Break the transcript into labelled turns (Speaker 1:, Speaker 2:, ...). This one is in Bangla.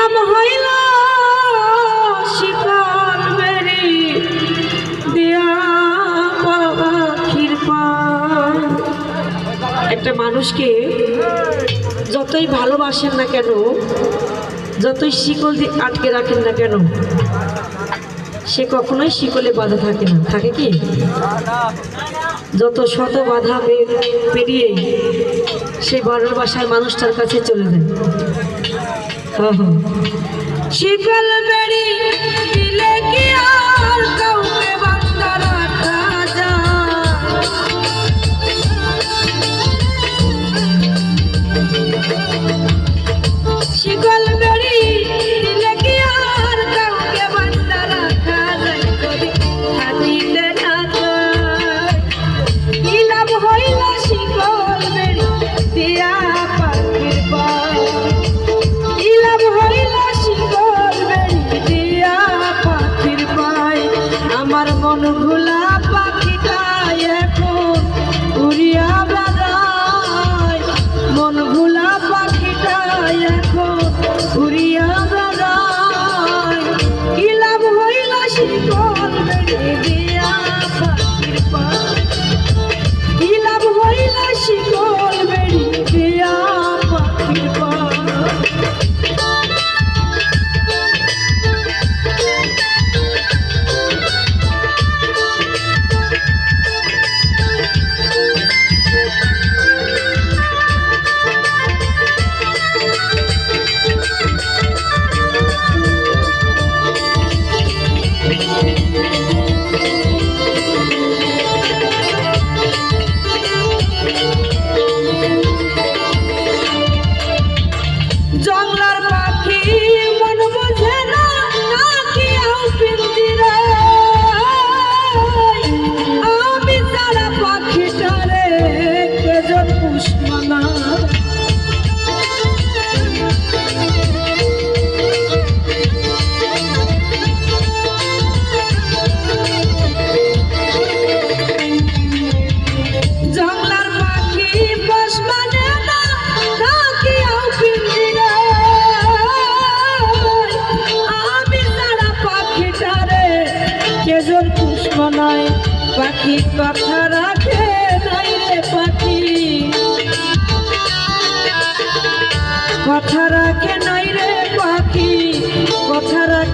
Speaker 1: নাম হইল শিকল বেরি দিয়া পাখির পায়। একটা মানুষকে যতই ভালোবাসেন না কেন, যতই শিকল দিয়ে আটকে রাখেন না কেন, সে কখনোই শিকলে বাধা থাকে না। থাকে কি? যত শত বাধা পেরিয়ে সেই বড়র বাসার মানুষটার কাছে চলে যায়। শিকল বেরি দিলে কি আর কাউকে বান্ধা রাখা যায়? শিকল বেরি দিলে কি আর কাউকে বান্ধা রাখা যায়? যদি থাকিতে না চায়, কি লাভ হইল শিকল বেরি দিয়া পাখির পায়? কি লাভ হইল শিকল বেরি দিয়া পাখির পায়? আমার মন ভোলা পাখিটা এখন উড়িয়া বেড়ায়, মন ভোলা পাখিটা এখন উড়িয়া বেড়ায়। কি লাভ হইল শিকল বেরি দিয়া পাখির পায়? কি লাভ হইল শিকল বেরি দিয়া পাখির পায়? জংলার পাখি মন বোঝে না, নাকিয়াও পিঞ্জিরা। আমি সারা পাখিটারে কেজন পুষ্পনা। জংলার পাখি বস মানে না, নাকিয়াও পিঞ্জিরা। আমি সারা পাখিটারে কেজন পুষ্প নয়। পাখি কথা রাখে নাই রে পাখি, কথা রাখে নাই রে পাখি, কথা রাখে।